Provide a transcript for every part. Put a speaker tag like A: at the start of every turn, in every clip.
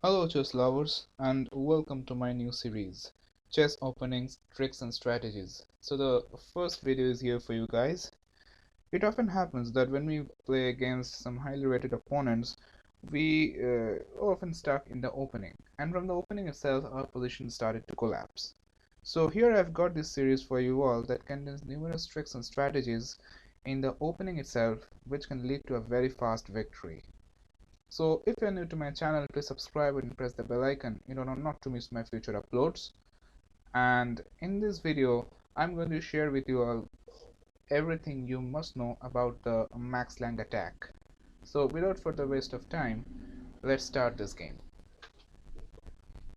A: Hello chess lovers and welcome to my new series, Chess Openings, Tricks and Strategies. So the first video is here for you guys. It often happens that when we play against some highly rated opponents, we often stuck in the opening, and from the opening itself our position started to collapse. So here I've got this series for you all that contains numerous tricks and strategies in the opening itself which can lead to a very fast victory. So if you're new to my channel, please subscribe and press the bell icon in order not to miss my future uploads. And in this video, I'm going to share with you all everything you must know about the Max Lange attack. So without further waste of time, let's start this game.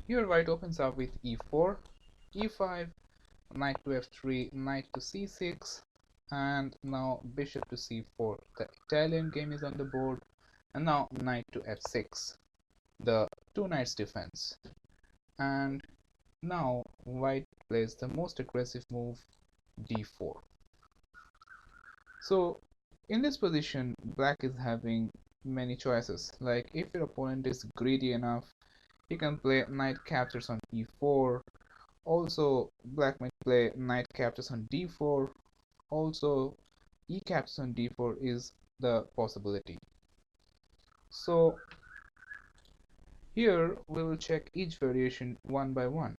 A: Here white opens up with e4, e5, knight to f3, knight to c6, and now bishop to c4. The Italian game is on the board, and now knight to f6. The two knights defense, and now white plays the most aggressive move, d4. So in this position black is having many choices. Like if your opponent is greedy enough, he can play knight captures on e4. Also black might play knight captures on d4. Also e captures on d4 is the possibility. So here we will check each variation one by one.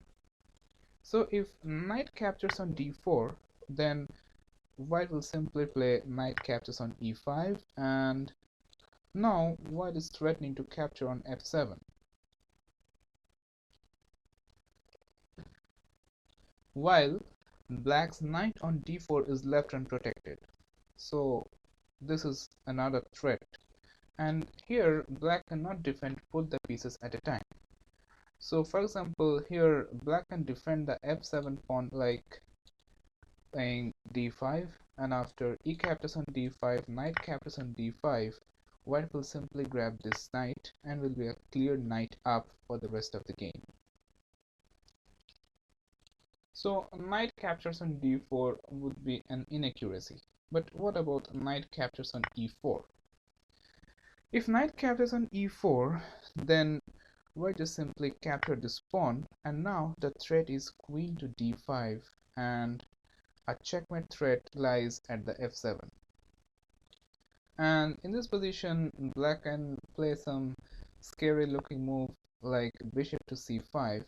A: So if knight captures on d4, then white will simply play knight captures on e5, and now white is threatening to capture on f7. While black's knight on d4 is left unprotected. So this is another threat. And here black cannot defend both the pieces at a time. So for example, here black can defend the f7 pawn like playing d5, and after e captures on d5, knight captures on d5, white will simply grab this knight and will be a clear knight up for the rest of the game. So knight captures on d4 would be an inaccuracy. But what about knight captures on e4? If knight captures on e4, then white just simply capture this pawn, and now the threat is queen to d5, and a checkmate threat lies at the f7. And in this position black can play some scary looking move like bishop to c5,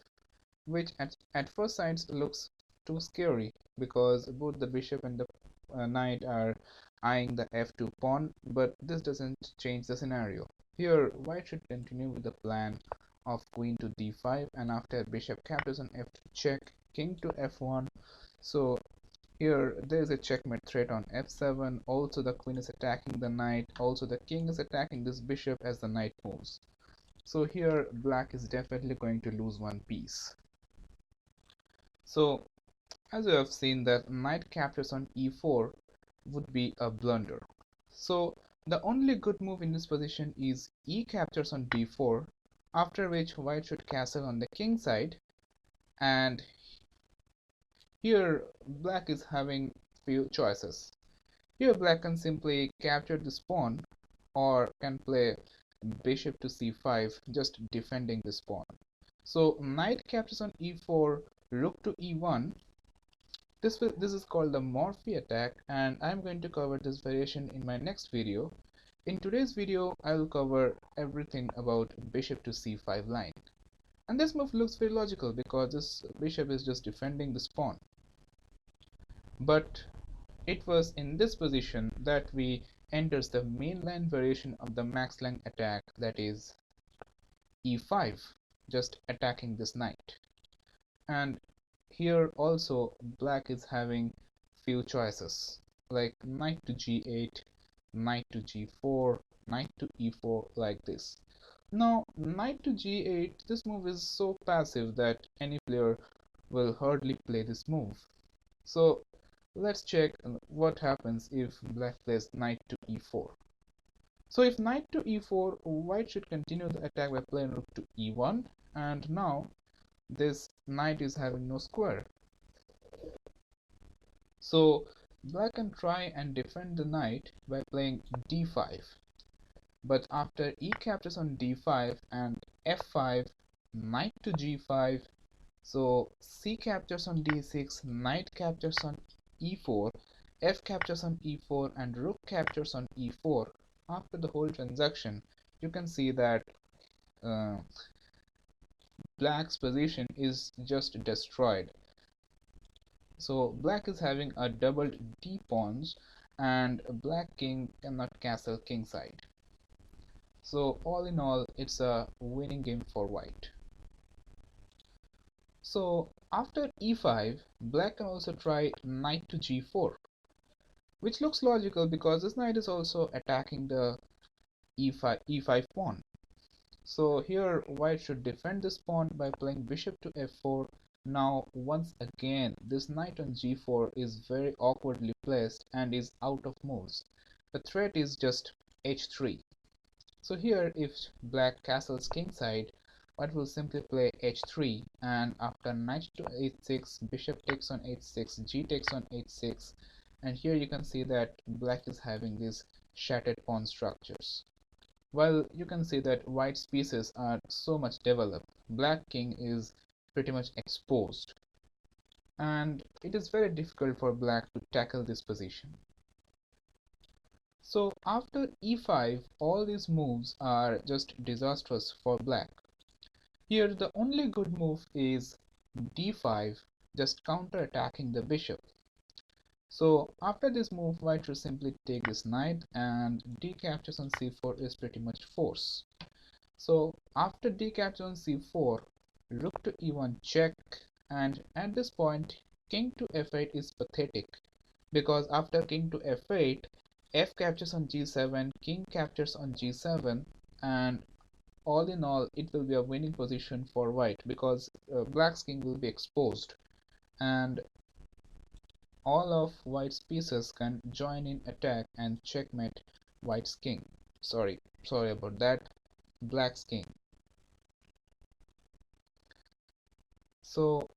A: which at first sight looks too scary because both the bishop and the knight are eyeing the f2 pawn, but this doesn't change the scenario. Here white should continue with the plan of queen to d5, and after bishop captures on f2 check, king to f1. So here there is a checkmate threat on f7. Also the queen is attacking the knight, also the king is attacking this bishop as the knight moves. So here black is definitely going to lose one piece. So as you have seen that knight captures on e4 would be a blunder. So the only good move in this position is e captures on d4, after which white should castle on the king side, and here black is having few choices. Here black can simply capture this pawn or can play bishop to c5, just defending this pawn. So knight captures on e4, rook to e1. This is called the Morphy attack, and I'm going to cover this variation in my next video. In today's video, I will cover everything about bishop to c5 line. And this move looks very logical because this bishop is just defending this pawn. But it was in this position that we enters the mainline variation of the Max Lange attack, that is e5, just attacking this knight. And here also black is having few choices like knight to g8, knight to g4, knight to e4, like this. Now knight to g8, this move is so passive that any player will hardly play this move. So let's check what happens if black plays knight to e4. So if knight to e4, white should continue the attack by playing rook to e1, and now this knight is having no square. So black can try and defend the knight by playing d5, but after e captures on d5 and f5, knight to g5. So c captures on d6, knight captures on e4, f captures on e4, and rook captures on e4. After the whole transaction, you can see that uh, black's position is just destroyed. So black is having a doubled d pawns, and black king cannot castle kingside. So all in all, it's a winning game for white. So after e5, black can also try knight to g4, which looks logical because this knight is also attacking the e5 pawn. So here white should defend this pawn by playing bishop to f4. Now once again this knight on g4 is very awkwardly placed and is out of moves. The threat is just h3. So here if black castles kingside, white will simply play h3, and after knight to h6, bishop takes on h6, g takes on h6, and here you can see that black is having these shattered pawn structures. While you can see that white's pieces are so much developed, black king is pretty much exposed, and it is very difficult for black to tackle this position. So after e5, all these moves are just disastrous for black. Here the only good move is d5, just counter-attacking the bishop. So after this move, white should simply take this knight, and d captures on c4 is pretty much force. So after d captures on c4, rook to e1 check, and at this point king to f8 is pathetic, because after king to f8, f captures on g7, king captures on g7, and all in all it will be a winning position for white because black's king will be exposed, and all of white's pieces can join in attack and checkmate white's king. Sorry about that, black's king. So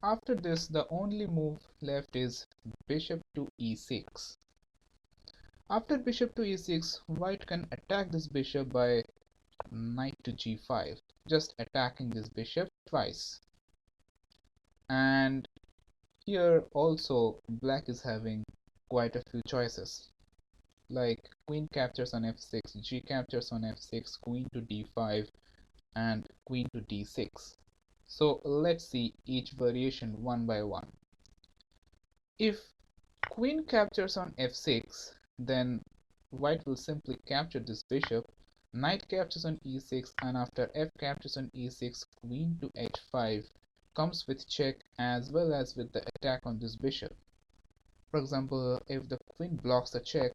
A: after this, the only move left is bishop to e6. After bishop to e6, white can attack this bishop by knight to g5, just attacking this bishop twice. And here also black is having quite a few choices, like queen captures on f6, g captures on f6, queen to d5, and queen to d6. So let's see each variation one by one. If queen captures on f6, then white will simply capture this bishop. Knight captures on e6, and after f captures on e6, queen to h5 comes with check as well as with the attack on this bishop. For example, if the queen blocks the check,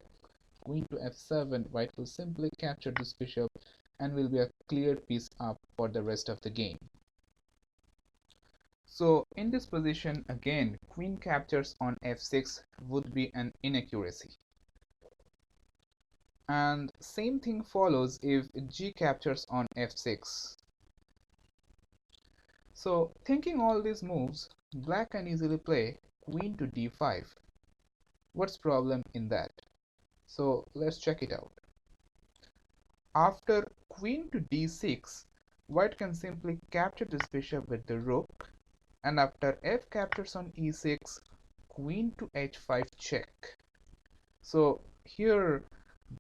A: queen to f7, white will simply capture this bishop and will be a clear piece up for the rest of the game. So in this position again, queen captures on f6 would be an inaccuracy. And same thing follows if g captures on f6. So thinking all these moves, black can easily play queen to d5. What's problem in that? So let's check it out. After queen to d6, white can simply capture this bishop with the rook, and after f captures on e6, queen to h5 check. So here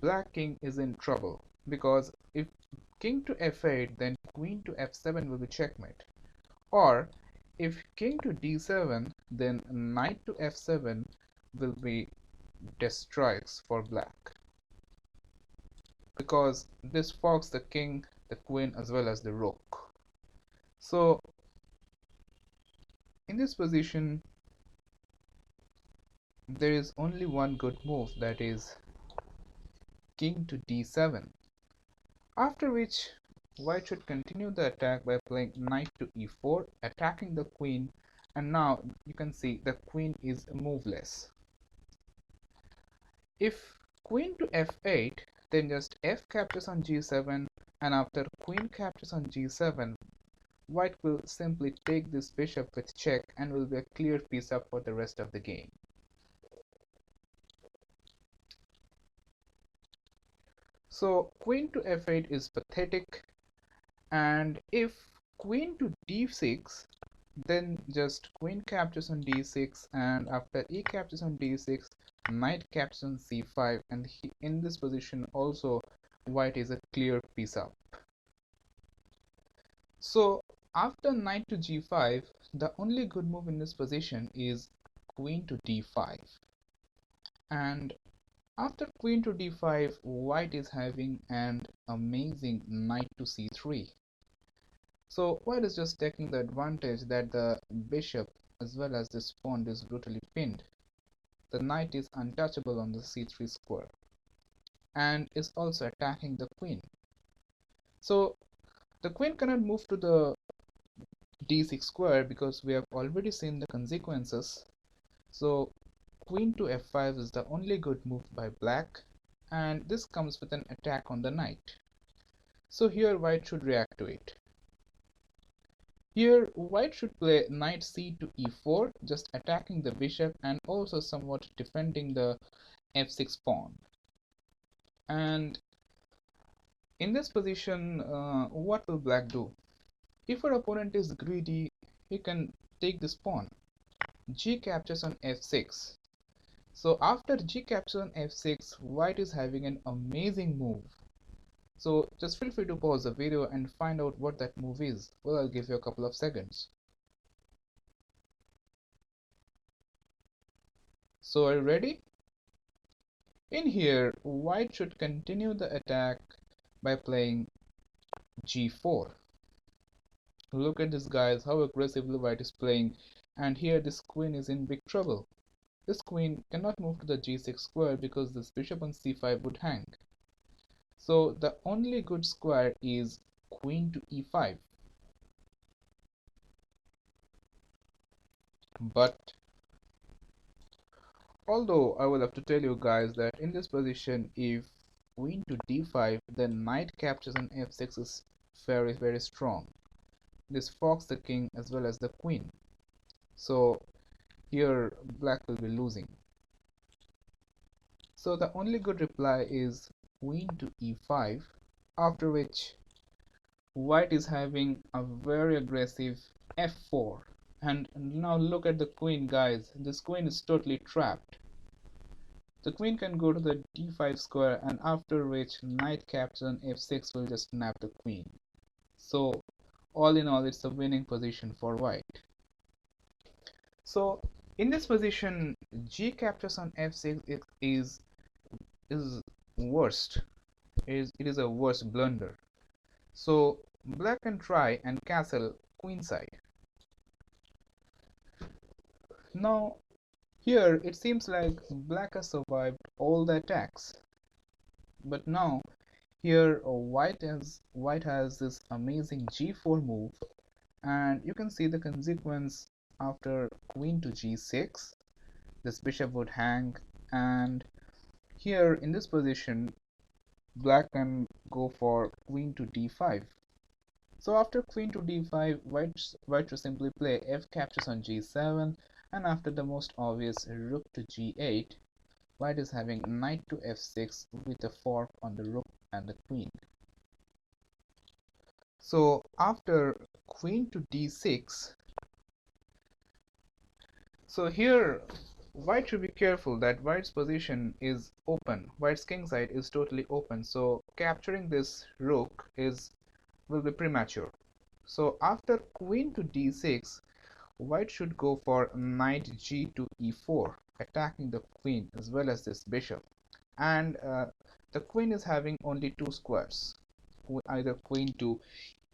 A: black king is in trouble, because if king to f8, then queen to f7 will be checkmate, or if king to d7, then knight to f7 will be destroys for black, because this fogs the king, the queen, as well as the rook. So in this position there is only one good move, that is king to d7, after which white should continue the attack by playing knight to e4, attacking the queen, and now you can see the queen is moveless. If queen to f8, then just f captures on g7, and after queen captures on g7, white will simply take this bishop with check and will be a clear piece up for the rest of the game. So queen to f8 is pathetic, And if queen to d6, then just queen captures on d6, and after e captures on d6, knight captures on c5, and in this position also white is a clear piece up. So after knight to g5, the only good move in this position is queen to d5. And after queen to d5, white is having an amazing knight to c3. So white is just taking the advantage that the bishop as well as this pawn is brutally pinned. The knight is untouchable on the c3 square and is also attacking the queen. So the queen cannot move to the d6 square because we have already seen the consequences. So queen to f5 is the only good move by black, and this comes with an attack on the knight. So here white should react to it. Here white should play knight c to e4, just attacking the bishop and also somewhat defending the f6 pawn. And in this position, what will black do? If our opponent is greedy, he can take this pawn. G captures on f6. So after G captures on f6, white is having an amazing move. So just feel free to pause the video and find out what that move is. Well, I'll give you a couple of seconds. So are you ready? In here, white should continue the attack by playing g4. Look at this, guys, how aggressively white is playing, and here this queen is in big trouble. This queen cannot move to the g6 square because this bishop on c5 would hang. So the only good square is queen to e5. But although I will have to tell you guys that in this position, if queen to d5, then knight captures on f6 is very strong. This fogs the king as well as the queen. So here black will be losing. So the only good reply is queen to e5, after which white is having a very aggressive f4. And now look at the queen, guys. This queen is totally trapped. The queen can go to the d5 square, and after which knight captures on f6 will just nab the queen. So all in all, it's a winning position for white. So in this position, G captures on f6 is worst. It is a worse blunder. So black can try and castle queenside. Now here it seems like black has survived all the attacks. But now here white has this amazing g4 move, and you can see the consequence. After queen to g6, this bishop would hang, and here in this position black can go for queen to d5. So after queen to d5, white should simply play f captures on g7, and after the most obvious rook to g8, white is having knight to f6 with a fork on the rook and the queen. So after queen to d6, so here white should be careful that white's position is open. White's king side is totally open, so capturing this rook will be premature. So after queen to d6, white should go for knight g to e4, attacking the queen as well as this bishop. And the queen is having only two squares, either queen to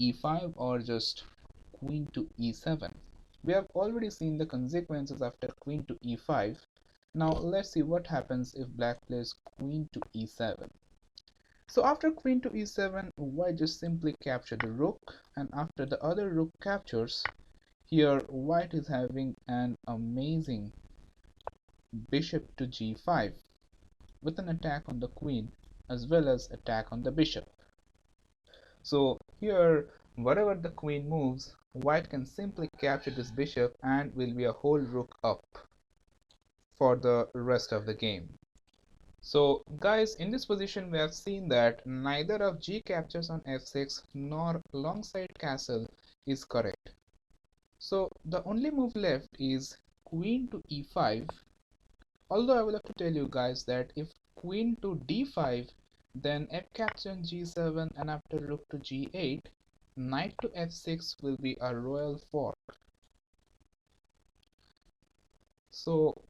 A: e5 or just queen to e7. We have already seen the consequences after queen to e5. Now let's see what happens if black plays queen to e7. So after queen to e7, white just simply capture the rook, and after the other rook captures, here white is having an amazing bishop to g5 with an attack on the queen as well as attack on the bishop. So here wherever the queen moves, white can simply capture this bishop and will be a whole rook up for the rest of the game. So guys, in this position we have seen that neither of g captures on f6 nor longside castle is correct. So the only move left is queen to e5. Although I will have to tell you guys that if queen to d5, then f captures on g7, and after rook to g8, knight to f6 will be a royal fork. So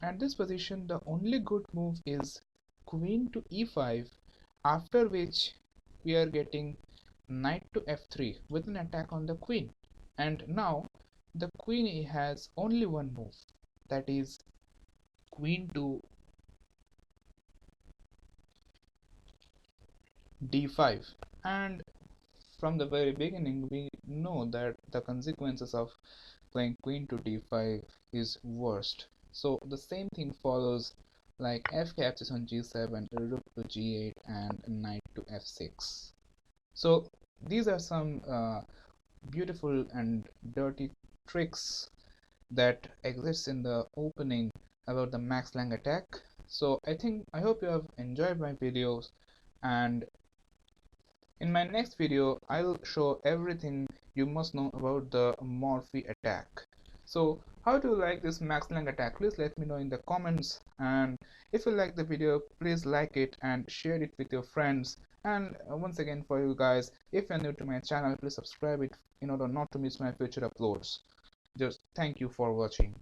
A: at this position the only good move is queen to e5, after which we are getting knight to f3 with an attack on the queen. And now the queen has only one move, that is queen to d5. And from the very beginning we know that the consequences of playing queen to d5 is worst. So the same thing follows, like f captures on g7, rook to g8, and knight to f6. So these are some beautiful and dirty tricks that exists in the opening about the Max Lang attack. So I hope you have enjoyed my videos, and in my next video I'll show everything you must know about the Morphy attack. So how do you like this Max Lang attack? Please let me know in the comments, and if you like the video please like it and share it with your friends. And once again, for you guys, if you're new to my channel, please subscribe it in order not to miss my future uploads. Just thank you for watching.